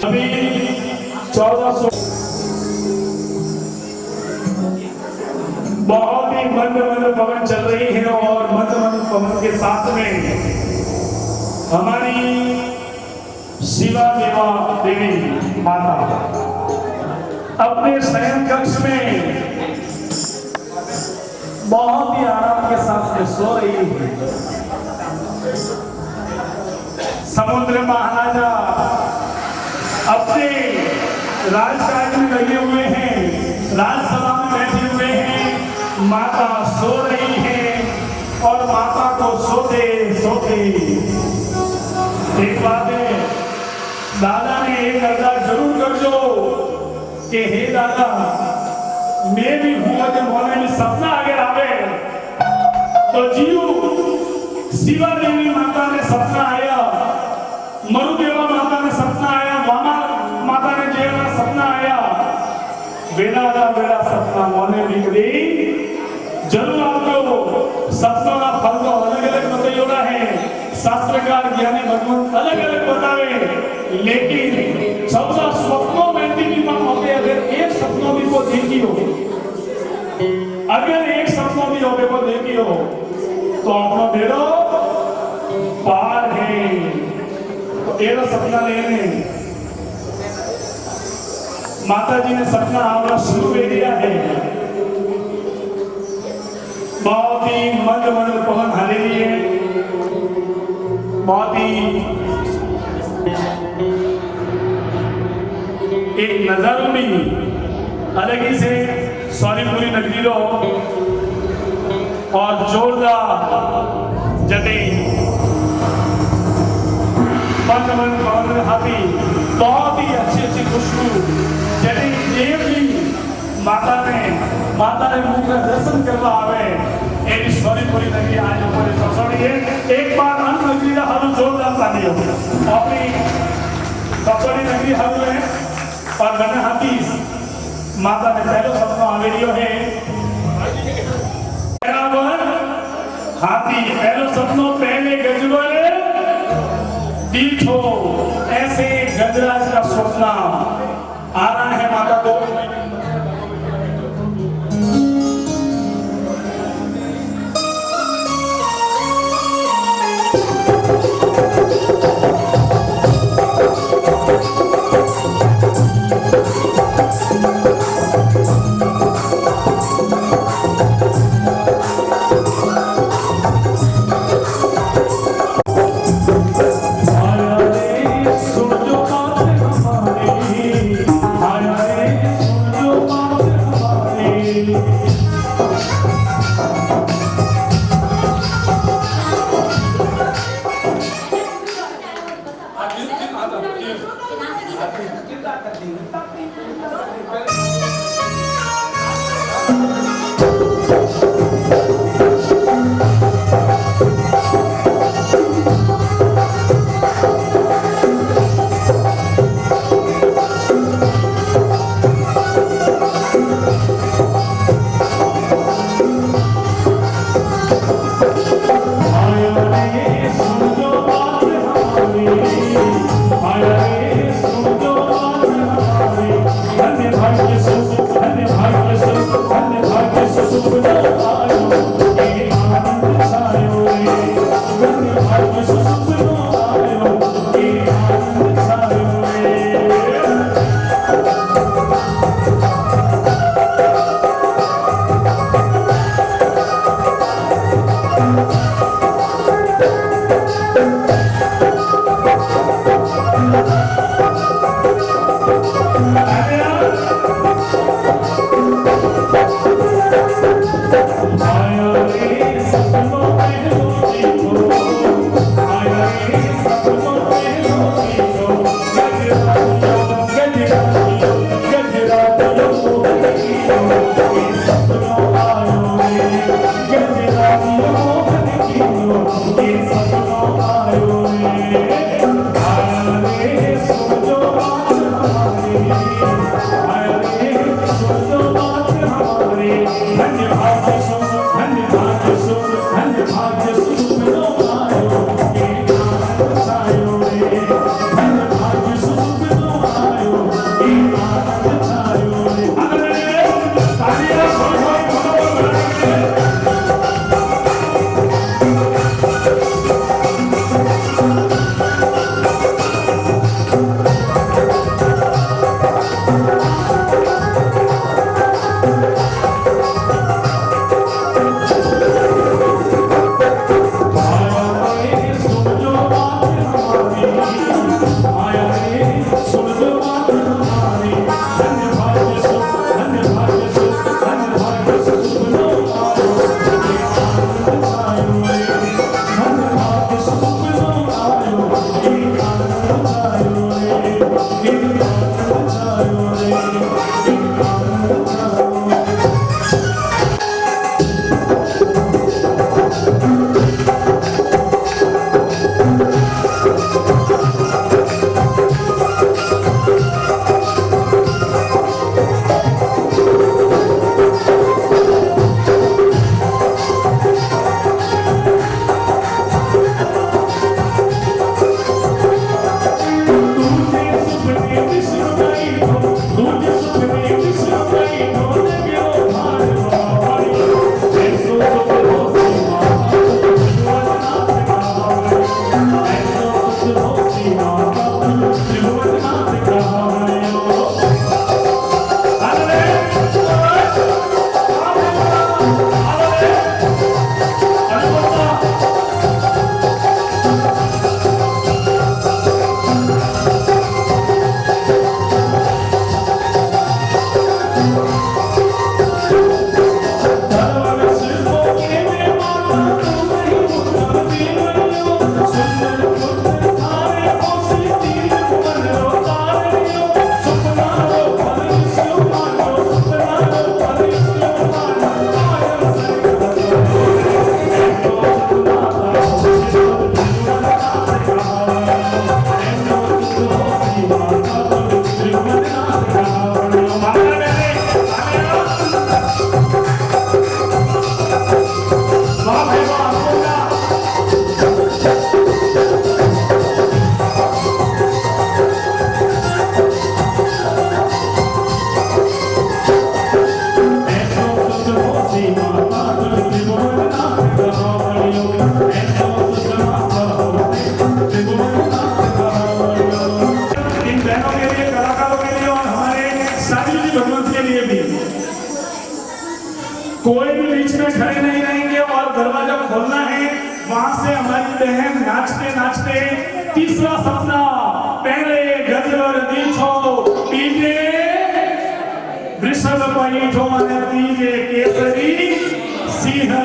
अभी 1400 बहुत ही मंद मंद पवन चल रही है और मंद मंद पवन के साथ में हमारी शिवा देवा देवी माता अपने शयन कक्ष में बहुत ही आराम के साथ में सो रही है। समुद्र महाराजा अपने राजकाज में लगे हुए हैं, राजसभा में बैठे हुए हैं, माता सो रही है और माता को सोते सोते एक बात है, दादा ने एक अरदास जरूर कर दो कि हे दादा मैं भी हुआ के मोहल्ले में सपना अगर आवे तो जीव शिवा देवी माता ने सपना आया, मरुदेवा माता ने सपना आया, मामा माता ने जेवा सपना आया, बेड़ा बेड़ा सपना मोने निकली जरूर आपको सपनों का फल तो अलग अलग बताइयोड़ा है, शास्त्रकार ज्ञानी भगवान अलग अलग बतावे, लेकिन 14 स्वप्नों में भी होते अगर एक सपनों भी को देखी हो, अगर एक सपनों भी होते को देखी हो तो अपना बेड़ो पार है। तो तेरा सपना लेने माता जी ने सपना आवना शुरू कर दिया है। बहुत ही मंद मंद पवन हरे लिए बहुत ही एक नजारों में अलग ही से सौरीपुरी नगरी लो और जोरदार जटे मंद मंद पवन हाथी बहुत ही अच्छी अच्छी खुशबू जटे देवी माता ने मुख में दर्शन करवा आवे एक सौरीपुरी नगरी आज ऊपर ससोड़ी है। एक बार अन नगरी का हम जोरदार ताली हो अपनी ससोड़ी नगरी हम है और गण हाथी माता ने पहले सपना आवेलियो है हाथी पहले सपनों पहले गजबल दीठो ऐसे गजराज का सपना आ रहा है माता को। हैं नाचते नाचते। तीसरा सपना, पहले गजर दीठो पीटे वृषभ पैठो અને तीजे केसरी सिंह।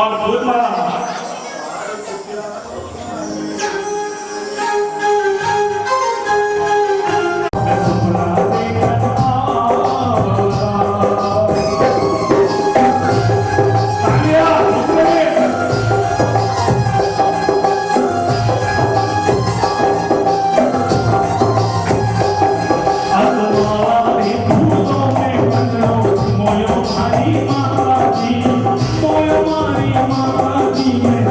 और फूलमाला Moyo Mari Mama Ji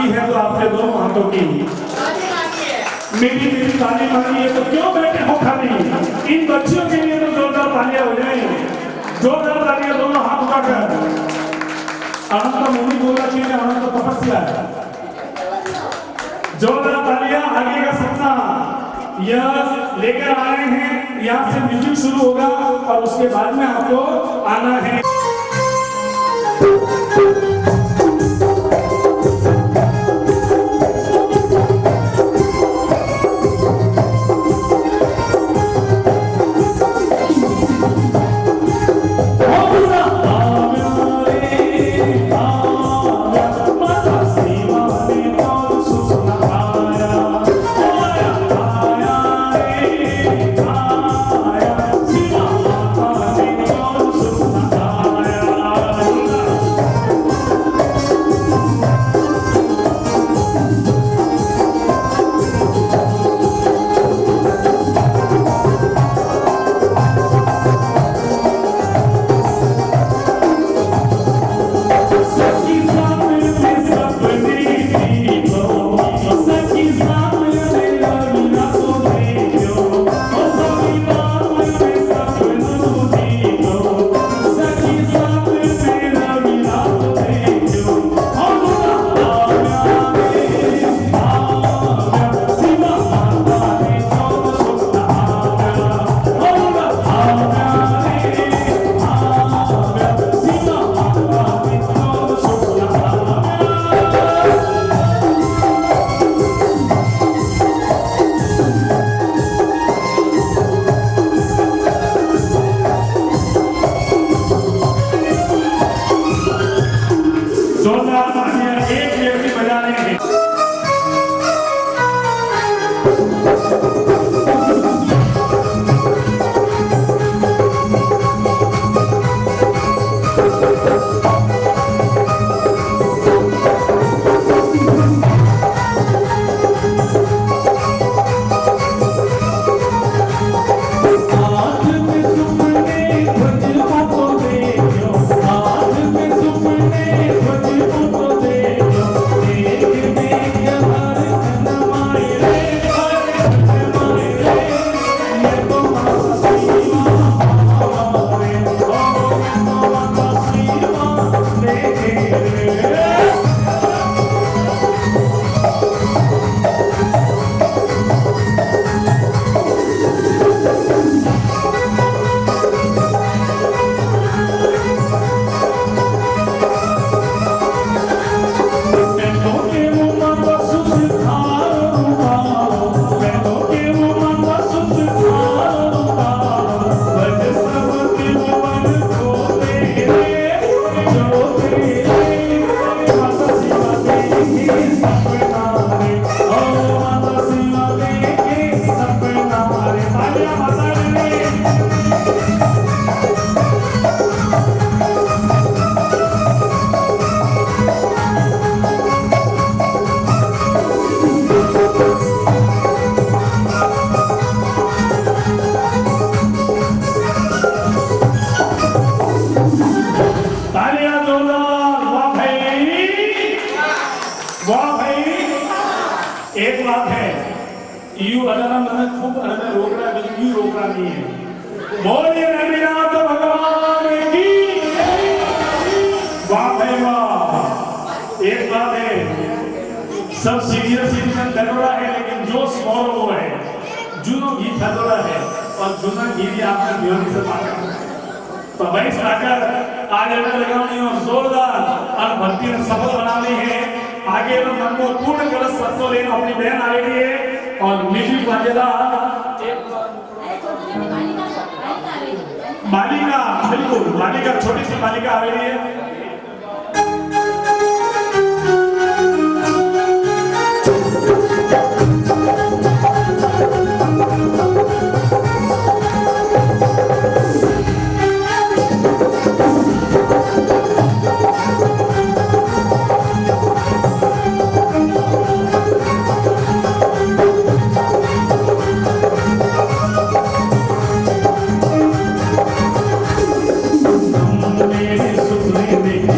मांगी है तो आपके दोनों हाथों की मेरी ताली मांगी है, तो क्यों बैठे हो खाली? इन बच्चियों के लिए तो जोरदार तालियां हो जाए, जोरदार तालियां दोनों हाथ उठाकर। अनंत मुनि बोला कि अनंत तपस्या है, जोरदार तालियां। आगे का सपना यह लेकर आ रहे हैं, यहाँ से म्यूजिक शुरू होगा और उसके बाद में आपको आना है। सब सीनियर सिटीजन दरोड़ा है, लेकिन जो स्मॉल वो है जुनो गीत दरोड़ा है और जुना गीत आपने म्यूजिक से मांगा तो भाई सागर आज अगर लगानी हो जोरदार और भक्ति ने सफल बनानी है। आगे तो मन को पूर्ण गलत सत्सो लेना अपनी बहन आ रही है और म्यूजिक वाजेदा मालिका, बिल्कुल मालिका, छोटी सी मालिका आ रही है। मेरे सुपने में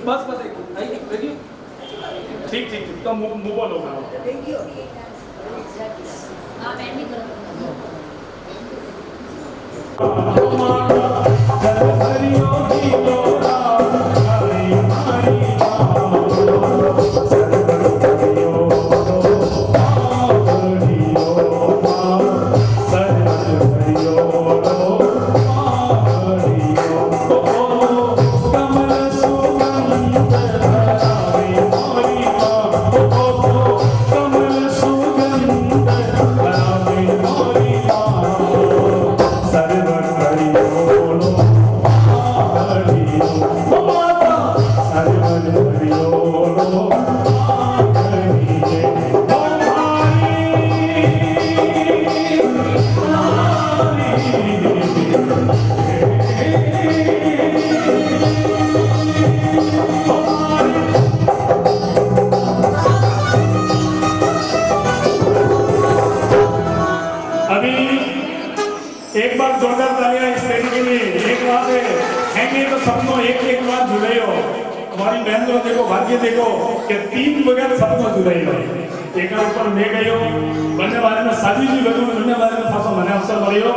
बस ठीक ठीक तो मुंह बोलो एक बार जोरदार तालियां इस बेटी के लिए। एक बात है तो सपनों एक बार जुड़े हो। हमारी बहन को देखो, भाग्य देखो कि 3 बगैर सपनों जुड़े हो। एक ऊपर मैं गई हो बनने वाले में शादी जी बदू बनने वाले में फांसो मने अवसर मिलो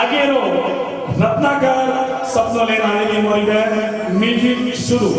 आगे रो रत्नाकर सपनों लेने आने की मोरी बहन म्यूजिक शुरू।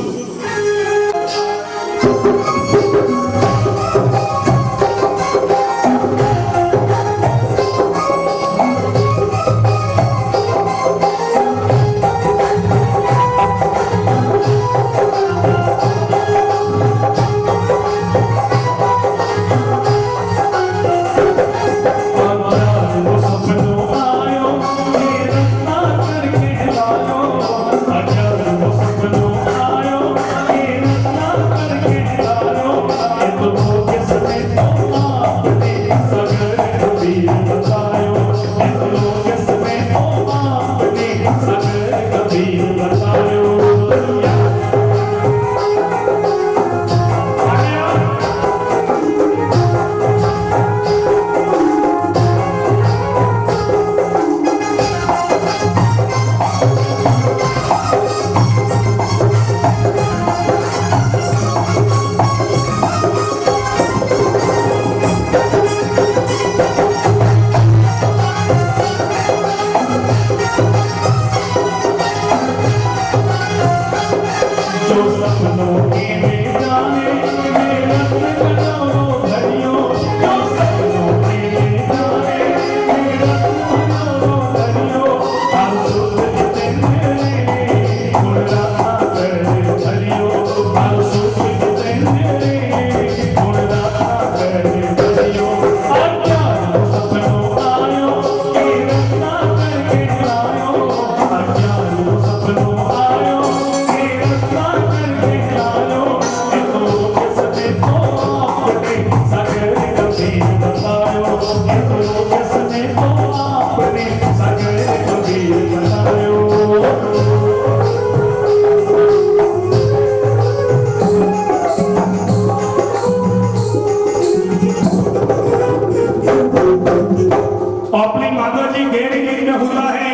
अपनी माता जी गहरी नींद में हुआ है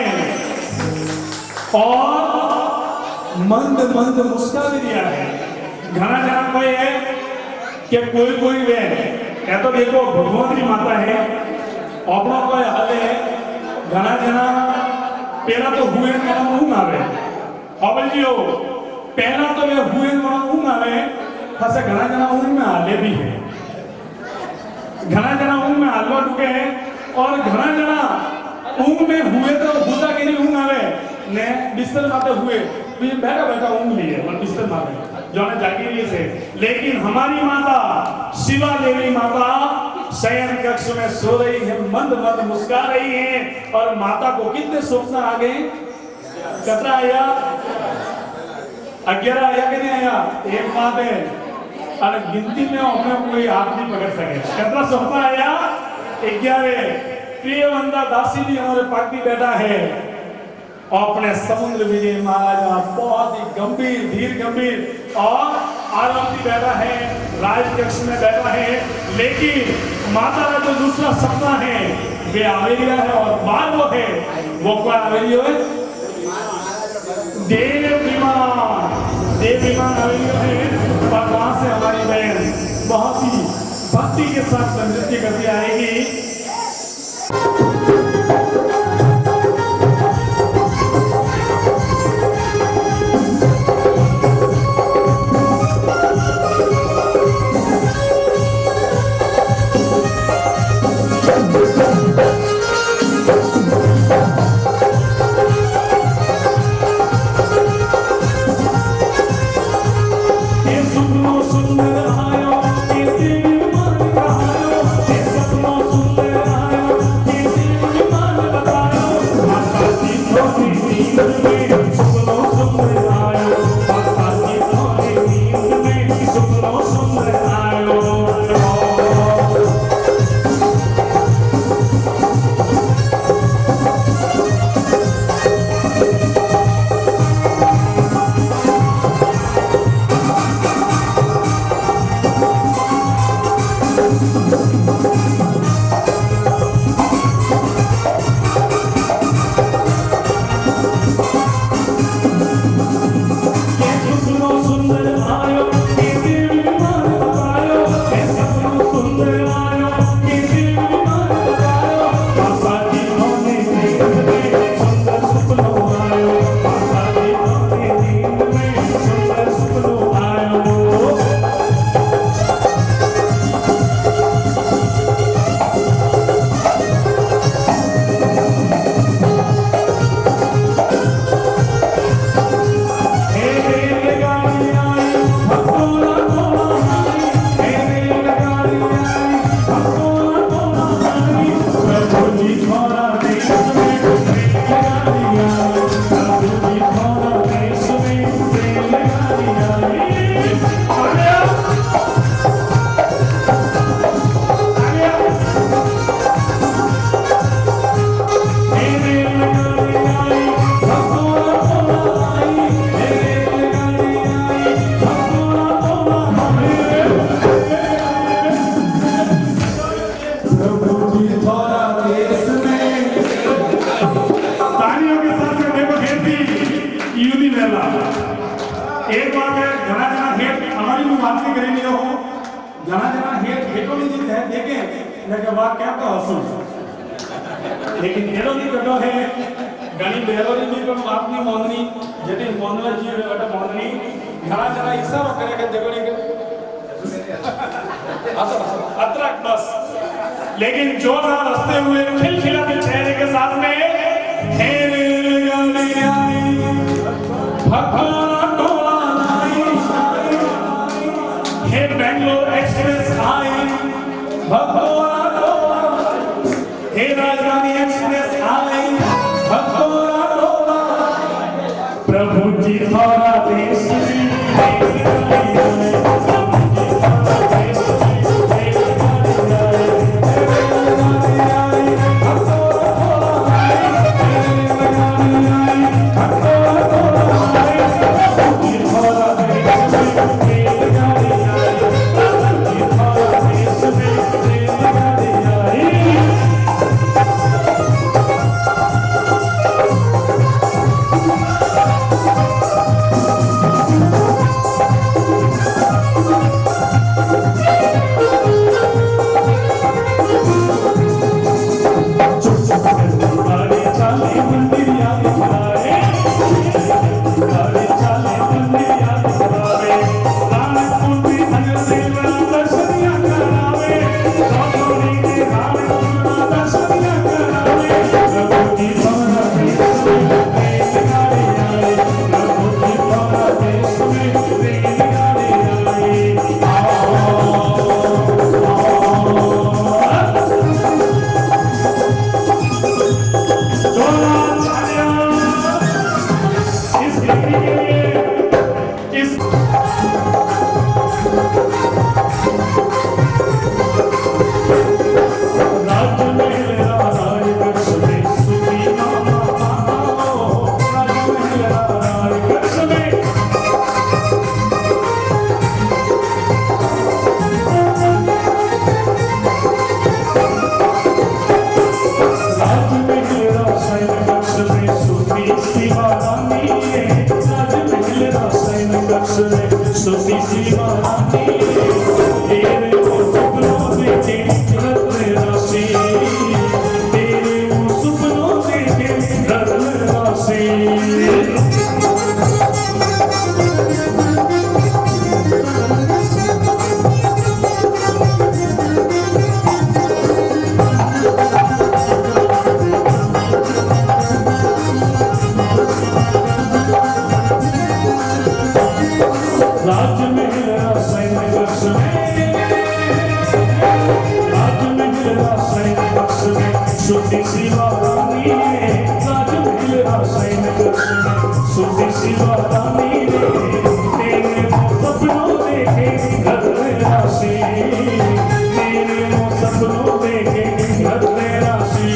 और मंद मंद मुस्का भी दिया है। घना घना कोई है कि कोई वे या तो देखो भगवान की माता है अपना कोई हाल है घना घना पहला तो हुए मना ऊँग आवे अबल जी हो पहला तो वे हुए मना ऊँग आवे फसे घना घना ऊँग में हाले भी है घना घना ऊँग में हालवा टूके है और घना घना ऊँग में हुए तो भूता के लिए ऊँग आवे ने बिस्तर माते हुए तो ये बैठा बैठा ऊँग लिए और बिस्तर माते जो ने जागीरी से। लेकिन हमारी माता शिवा देवी माता शयन कक्ष में सो रही है मंद मंद मुस्का रही है और माता को कितने स्वप्न आ गए कतरा आया 11 आया कि नहीं आया एक बात है और गिनती में अपने कोई हाथ नहीं पकड़ सके कतरा स्वप्न आया 11 प्रिय बंदा दासी भी हमारे पास भी बैठा है और अपने समुद्र विजय महाराजा बहुत ही गंभीर धीर गंभीर और आरती बैठा है, राजकक्ष में बैठा है, लेकिन माता का जो दूसरा सपना है वे आवेरिया है और बाल वो है, वो क्या आवेरियो है? देव विमान आवेरियो है। और वहां से हमारी बहन बहुत ही भक्ति के साथ नृत्य करती आएगी। लेकिन हेरोनी कटो है गणी बेरोनी भी पण आपनी मोंदनी जटे मोंदला जी वटा मोंदनी घरा जरा इशारो करे के देखो नहीं अतरक बस। लेकिन जोरदार हंसते हुए खिलखिलाते चेहरे के साथ में हे गणी आई भगवान टोला आई हे बेंगलोर एक्सप्रेस आई भगवान हे राजधानी एक्सप्रेस आई प्रभु जी थोड़ा देश कक्ष में सोती सी महारानी तेरे वो सपनों देखे रत्न राशि तेरे वो सपनों देखे रत्न राशि सोती सी महारानी राजमहल रासायन सोती सी महारानी तेरे वो सपनों देखे रत्न राशि तेरे वो सपनों देखे रत्न राशि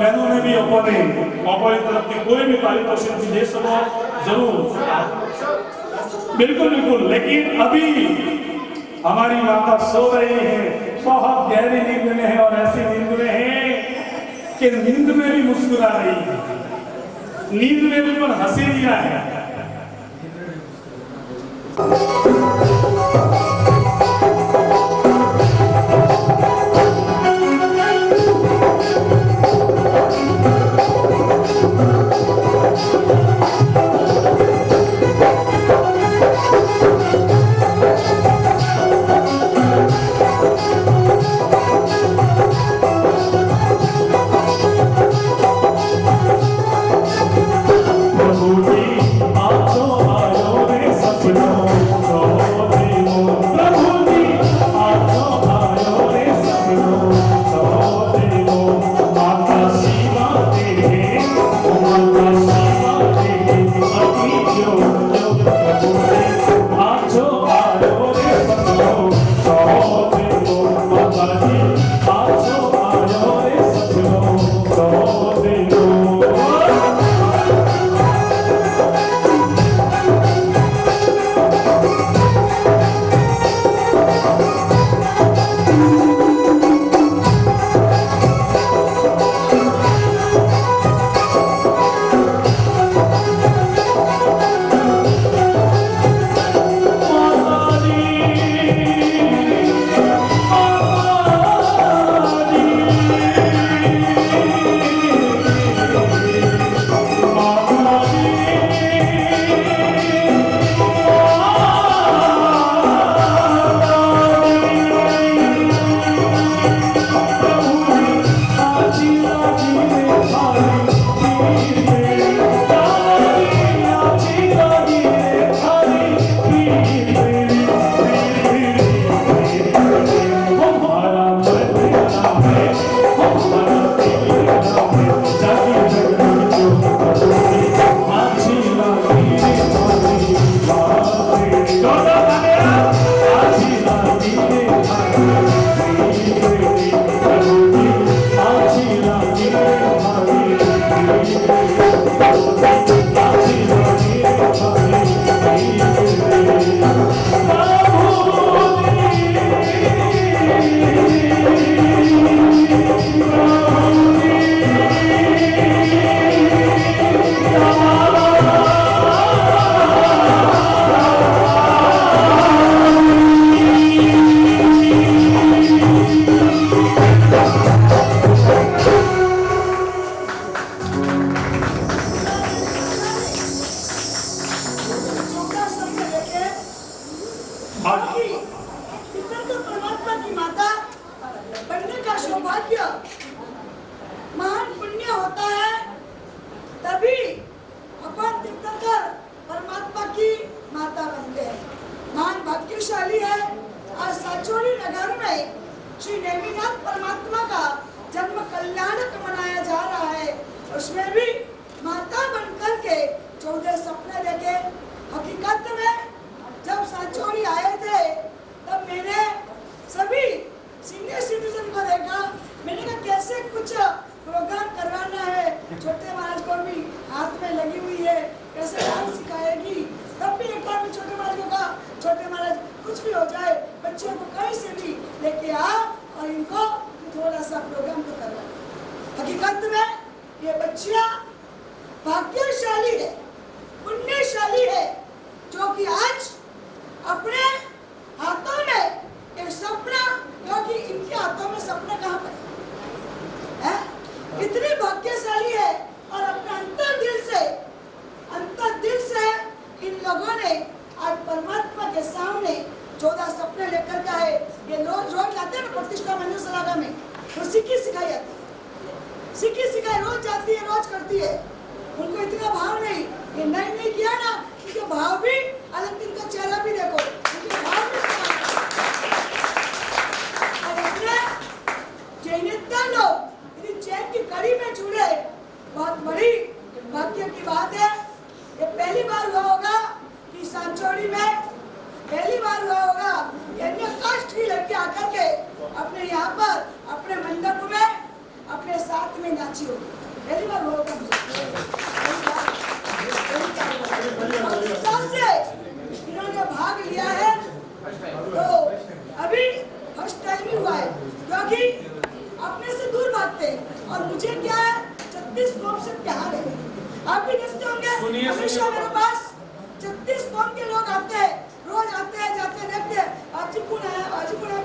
बहनों ने भी अपने तरफ की कोई भी पारितोषिक दे सको जरूर बिल्कुल बिल्कुल लेकिन अभी हमारी माता सो रही है बहुत गहरी नींद में है और ऐसी नींद में है कि नींद में भी मुस्कुरा रही है नींद में भी पर हंसी दिया है उसमें भी माता बनकर के 14 सपने देखे। हकीकत में कुछ भी हो जाए, बच्चों को कहीं से भी लेके आ और इनको थोड़ा सा प्रोग्राम तो करवा। हकीकत में ये बच्चियां भाग्यशाली है, पुण्यशाली है, जो कि आज अपने हाथों में एक सपना, क्योंकि इनके हाथों में सपना कहाँ पर है? कितनी भाग्यशाली है। और अपने अंतर दिल से इन लोगों ने आज परमात्मा के सामने 14 सपने लेकर के आए। ये रोज जाते हैं ना प्रतिष्ठा मंदिर सलागा में, तो सिक्की सिखाई जाती है, सिक्की सिखाई रोज जाती है, रोज करती है। उनको इतना भाव नहीं, ये नहीं किया ना, क्योंकि भाव भी अलग, दिन का चेहरा भी देखो, भाव भी जैनिकता लोग यदि चैन की कड़ी में जुड़े, बहुत बड़ी भाग्य की बात है। ये पहली बार हुआ होगा कि सांचौड़ी में, पहली बार हुआ होगा कि अन्य कास्ट की लड़की आकर के अपने यहाँ पर अपने मंडप में अपने साथ में नाची होगी, पहली बार हुआ होगा। इन्होंने भाग लिया है, तो अभी फर्स्ट टाइम ही हुआ है, क्योंकि अपने से दूर भागते। और मुझे क्या है, 36 कौम से प्यार है। आप भी देखते होंगे हमेशा मेरे पास 36 कौम के लोग आते हैं, रोज आते हैं, जाते हैं, देखते हैं आज कौन आया, आज कौन आया,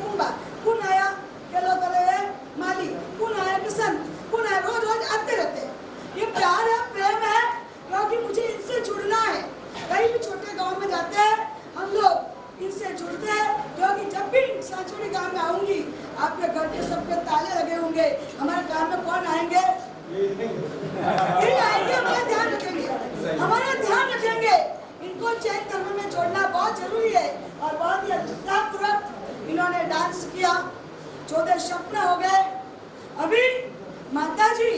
कौन आया केलो करे माली, कौन आया किसान, कौन आया, रोज आते रहते हैं। ये प्यार है, प्रेम है, क्योंकि मुझे इनसे जुड़ना है। कहीं भी छोटे गांव में जाते हैं हम लोग, इनसे जुड़ते हैं, क्योंकि जब भी सांचौड़ी गांव में आऊंगी, आपके घर के सबके ताले लगे होंगे, हमारे गांव में कौन आएंगे? ये आएंगे, हमारा ध्यान रखेंगे, हमारा ध्यान रखेंगे। इनको जैन धर्म में जोड़ना बहुत जरूरी है। और बहुत ही उत्साहपूर्वक इन्होंने डांस किया, 14 सपना हो गए। अभी माता जी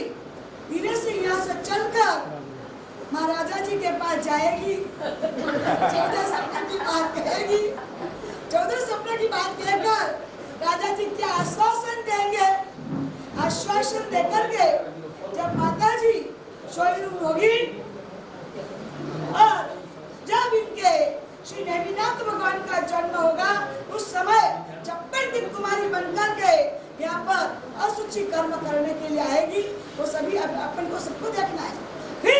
धीरे से यहाँ से चलकर महाराजा जी के पास जाएगी, 14 सपने की बात कहेगी, 14 सपने की बात कहकर राजा जी क्या आश्वासन देंगे, आश्वासन देकर के जब माता जी सोई होगी और जब इनके श्री नेमिनाथ भगवान का जन्म होगा, उस समय 56 कुमारी बनकर के यहाँ पर असुचि कर्म करने के लिए आएगी। वो सभी अपन को सबको देखना है। फिर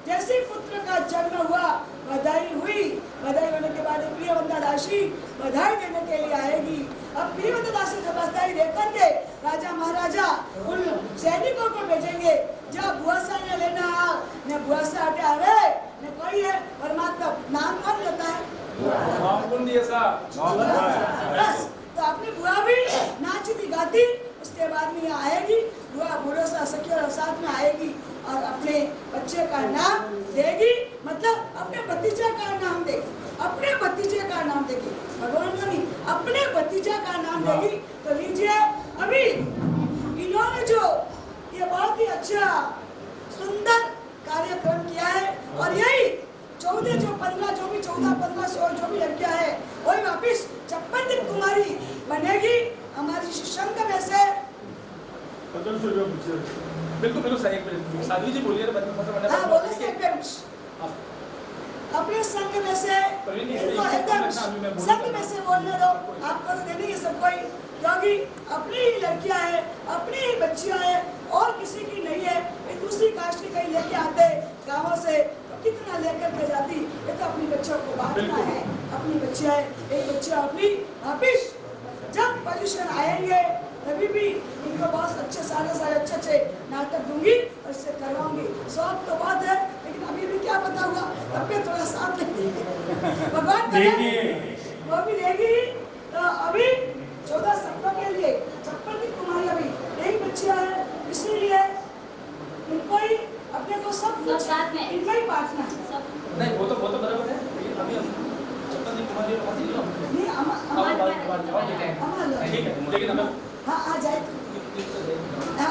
जैसे ही पुत्र का जन्म हुआ, बधाई हुई, बधाई होने के बाद प्रियवंता दासी बधाई देने के लिए आएगी। अब प्रियवंता दासी को बधाई देकर के राजा महाराजा उन सैनिकों को भेजेंगे, जब बुआसा ने लेना ने बुआसा हटे आवे ने कोई है परमात्मा नाम कौन लेता है? तो अपनी बुआ भी नाचती गाती, उसके बाद में यहाँ आएगी, बुआ बूढ़ों सा सखी और साथ में आएगी और अपने बच्चे का नाम देगी, मतलब अपने भतीजे का नाम देगी, अपने भतीजे का नाम देगी, भगवान का नहीं, अपने भतीजे का नाम देगी। तो लीजिए, अभी इन्होंने जो ये बहुत ही अच्छा सुंदर कार्यक्रम किया है, और यही 14 जो 15 जो भी 14, 15, 16 जो भी लड़कियां है, वही वापिस 56 कुमारी बनेगी हमारी संघ में से। बिल्कुल सही, साध्वी जी बोलिए। हाँ बोले से अपने संघ में से, एकदम संघ में से बोलने दो, आपको तो देने सब कोई, क्योंकि अपनी ही लड़कियां हैं, अपनी ही बच्चियां हैं, और किसी की नहीं है। एक दूसरी कास्ट की कहीं लेके आते गाँवों से, तो कितना लेकर के जाती। ये तो अपनी बच्चों को बांटना है, अपनी बच्चियां है, एक बच्चा अपनी वापिस जब पोजीशन आएंगे तभी भी इनको बहुत अच्छे सारे अच्छे नाटक दूंगी और इससे करवाऊंगी। शौक तो बहुत है, लेकिन अभी भी क्या पता हुआ, तब थोड़ा साथ लेंगे, भगवान वो भी देगी। तो अभी 14 सपनों के लिए 56 कुमारी अभी यही बच्चियां है, इसीलिए इनको ही अपने को सब कुछ इनको ही बांटना है। नहीं वो तो बराबर है, अभी हम 56 कुमारी नहीं ठीक है, लेकिन हमें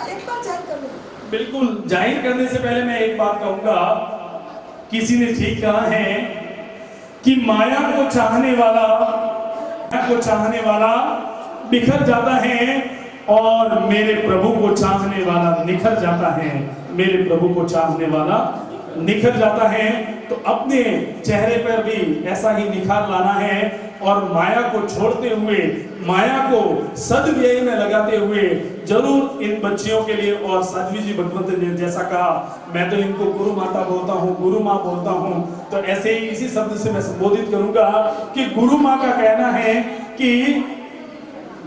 एक बार जाहिर कर लो। बिल्कुल, जाहिर करने से पहले मैं एक बात कहूंगा, किसी ने ठीक कहा है कि माया को चाहने वाला बिखर जाता है और मेरे प्रभु को चाहने वाला निखर जाता है। मेरे प्रभु को चाहने वाला निखर जाता है, तो अपने चेहरे पर भी ऐसा ही निखार लाना है और माया को छोड़ते हुए, माया को सदव्यय में लगाते हुए जरूर इन बच्चियों के लिए। और साध्वी जी भगवंत ने जैसा कहा, मैं तो इनको गुरु माता बोलता हूँ, गुरु माँ बोलता हूँ, तो ऐसे ही इसी शब्द से मैं संबोधित करूंगा कि गुरु माँ का कहना है कि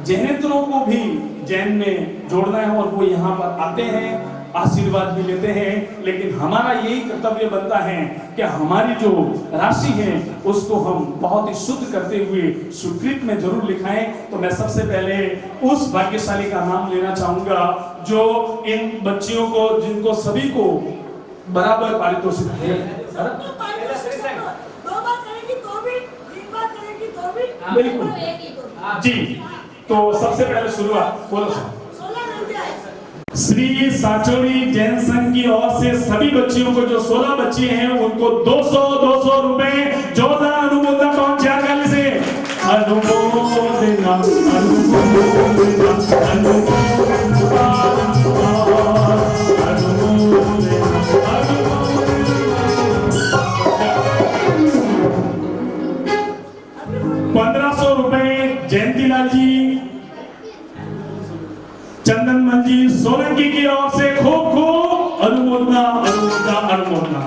जैनेंद्रों को भी जैन में जोड़ना है और वो यहाँ पर आते हैं, आशीर्वाद भी लेते हैं, लेकिन हमारा यही कर्तव्य बनता है कि हमारी जो राशि है उसको हम बहुत ही शुद्ध करते हुए सुकृत में जरूर लिखाएं। तो मैं सबसे पहले उस भाग्यशाली का नाम लेना चाहूंगा जो इन बच्चियों को, जिनको सभी को बराबर पारितोषिक है। तो पारितोषिक दो बार करेंगी तो भी, तीन बार करेंगी तो भी, बिल्कुल जी। तो सबसे पहले शुरुआत बोलो। 16 रुपया श्री साचोड़ी जैन संघ की ओर से सभी बच्चियों को, जो 16 बच्ची हैं, उनको 200 रुपए जोरदार अनुमोदन पहुंचा से अनुमोदना, ₹1500 जयंतीलाल जी, चंदनमल जी सोलंकी की ओर से खूब खूब अनुमोदना, अनुमोदना, अनुमोदना।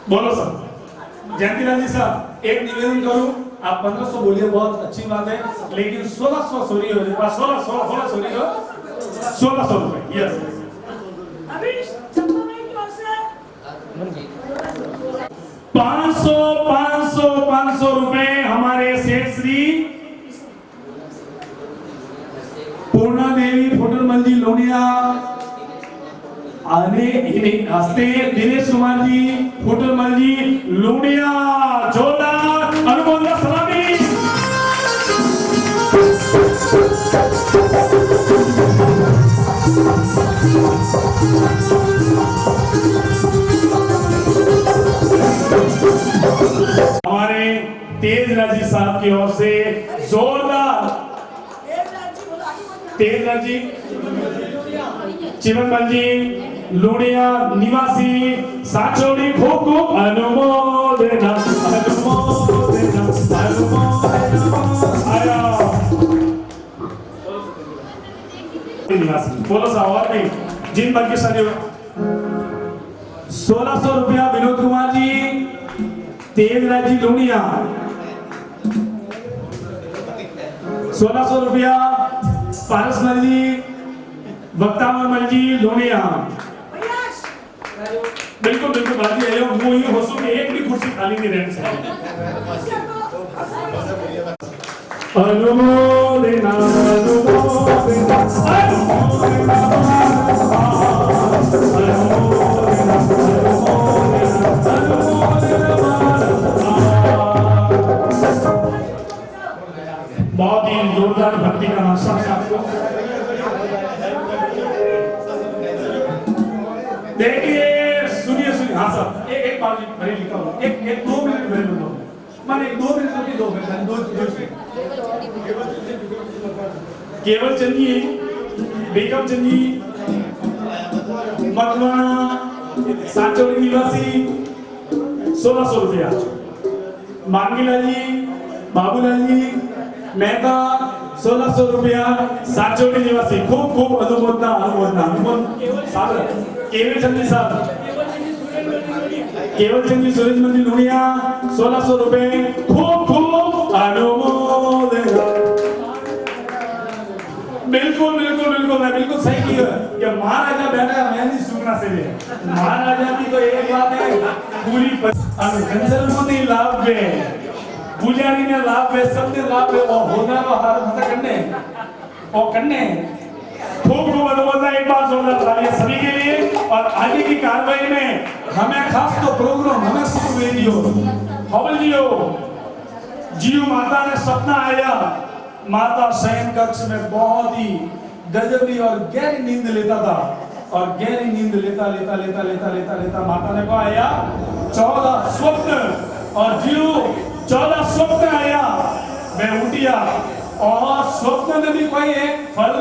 बोलो सर। जयंतीलाल जी साहब, एक निवेदन करूं, आप 1500 बोलिए, बहुत अच्छी बात है, लेकिन 1600 सॉरी हो जाए, 1600 सॉरी हो, 1600 रुपए। यस अभी चंद्रमा की ओर से 500 रुपए हमारे सेठ श्री पूर्णा देवी फुटरमल जी लोनिया, हस्ते दिनेश कुमार जी फुटरमल जी लोनिया, जोरदार अनुमोदन सलामी। हमारे तेजराज जी साहब की ओर से जोरदार, तेजराज जी, चिमनमल जी लोनिया निवासी साचोड़ी, खूब खूब अनुमोदना, अनुमोदना, अनुमोदना। आया निवासी बोलो सा, और भी जिन भाग्यशाली। 1600 रुपया विनोद कुमार जी, तेजराज जी लोनिया। 1600 रुपया पारसमल जी, वक्तामल जी लोनिया। बिल्कुल बिल्कुल बाजी है, वो ये होसो में एक भी कुर्सी खाली नहीं रहनी चाहिए। अनुमोदना, अनुमोदना, अनुमोदना, बहुत ही जोरदार भक्ति का नाशा है आपको। देखिए, सुनिए सुनिए, हाँ सर, एक बार भरे लिखा हूँ, एक 2 मिनट भरे लो, माने 2 मिनट होती, 2 मिनट, 2 केवल चंद जी, बेगम चंद जी, मकवाना साचोड़ी निवासी 1600 रुपया। मांगीलाल जी, बाबूलाल जी मेहता 1600 रुपया, साचोड़ी निवासी, खूब खूब अनुमोदना, अनुमोदना, अनुमोदन। केवल चंद जी साहब, केवल चंद जी सूरज मंदिर लुणिया 1600 रुपए, खूब खूब अनुमोदना। बिल्कुल बिल्कुल बिल्कुल, मैं बिल्कुल सही किया कि महाराजा बैठा मैं नहीं सुनना से लिए महाराजा की तो एक बात है, पूरी कंसल को नहीं लाभ है, पुजारी ने लाभ है, सबने लाभ है, और होना तो हर भाषा करने और करने। खूब खूब अनुमोदना, एक बार जोरदार तालियां सभी के लिए। और आगे की कार्रवाई में हमें खास तो प्रोग्राम हमें सुख दे दियो, हवल जियो माता ने सपना आया, माता शयन कक्ष में बहुत ही गजबी और गहरी नींद लेता था, और गहरी नींद लेता लेता लेता लेता लेता लेता माता ने को आया 14 स्वप्न, और जियो 14 स्वप्न आया, मैं उठिया, और स्वप्न में भी कोई एक फल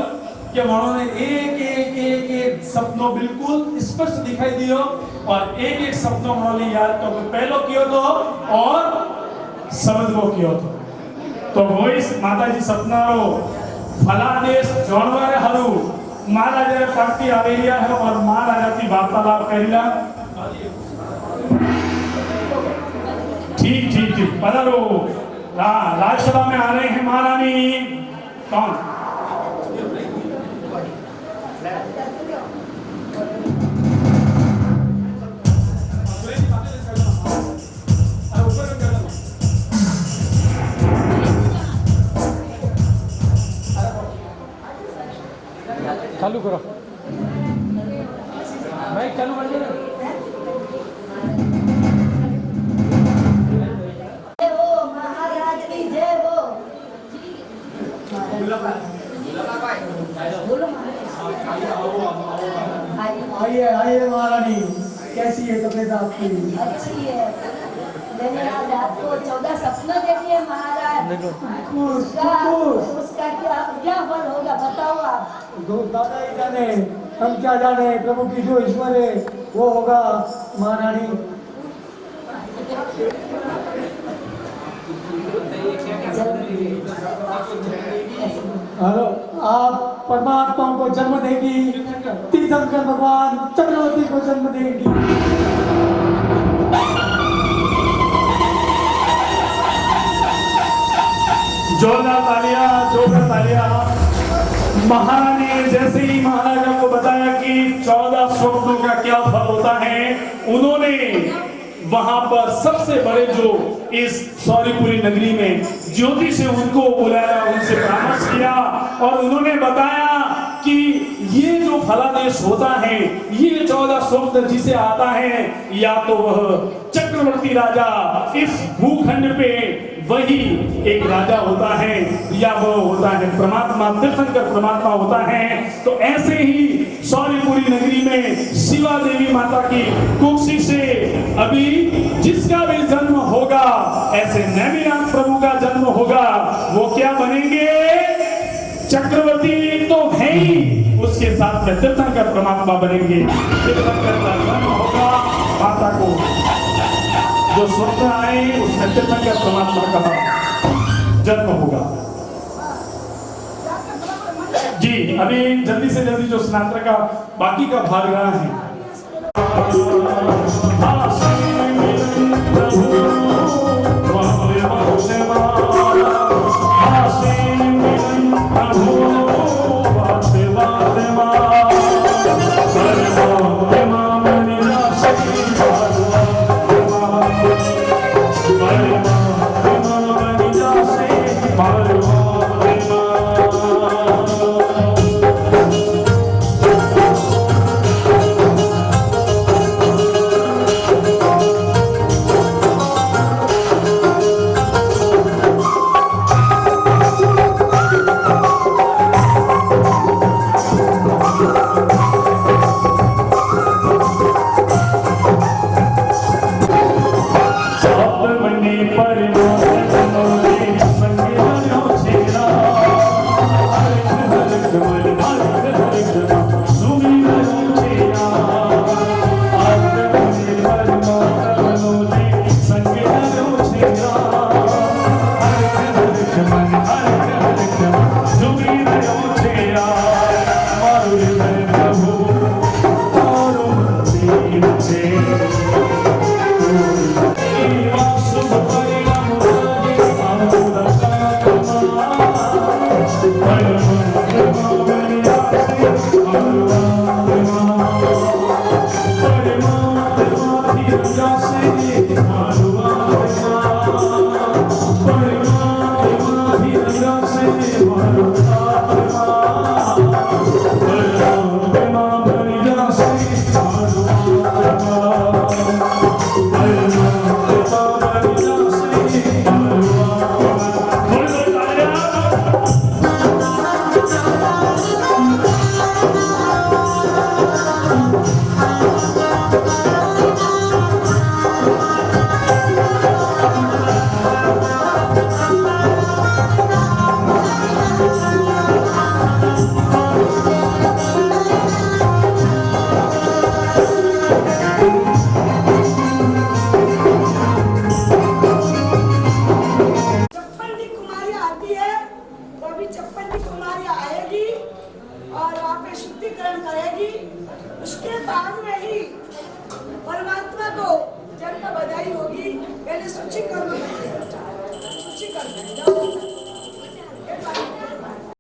कि उन्होंने एक एक एक एक सपनो बिल्कुल स्पष्ट दिखाई दियो और एक एक सपनो मोली याद तो पहलो कियो तो और समझबो कियो तो वो इस माताजी सपनारो फलादेश जानवर हरु महाराजा पार्टी आवेलिया है और महाराजा की वार्तालाप करिला ठीक ठीक ठीक पधारो राज्यसभा में आ रहे हैं महारानी कौन चालू करो भाई चालू कर दो आइए आइए महारानी, कैसी है तबीयत आपकी? अच्छी है। मैंने आज आपको 14 सपने देखे महाराज। उसका क्या फल होगा बताओ आप। जो दादा ही जाने, हम क्या जाने। प्रभु की जो ईश्वर है वो होगा महारानी। हेलो, आप परमात्मा को जन्म देगी, तीर्थंकर भगवान चक्रवर्ती को जन्म देंगी। जोरदार तालियां। महारानी जैसे ही महाराजा को बताया कि 14 स्वप्नों का क्या फल होता है, उन्होंने वहां पर सबसे बड़े जो इस सौरीपुरी नगरी में ज्योतिष है उनको बुलाया, उनसे परामर्श किया और उन्होंने बताया कि ये जो फलादेश होता है, ये 14 स्वप्न जिसे आता है, या तो वह चक्रवर्ती राजा इस भूखंड पे वही एक राजा होता है, या वो होता है परमात्मा, तीर्थंकर परमात्मा होता है। तो ऐसे ही सौरीपुरी नगरी में शिवा देवी माता की कुक्षी से अभी जिसका भी जन्म होगा, ऐसे नैमिनाथ प्रभु का जन्म होगा, वो क्या बनेंगे? चक्रवर्ती तो है ही, उसके साथ में तीर्थंकर परमात्मा बनेंगे। तीर्थंकर का जन्म होगा, माता को जो स्वप्न आए उसमें तीर्थंकर परमात्मा का जन्म होगा। जी अभी जल्दी से जल्दी जो स्नातक का बाकी का भाग रहा है। Hare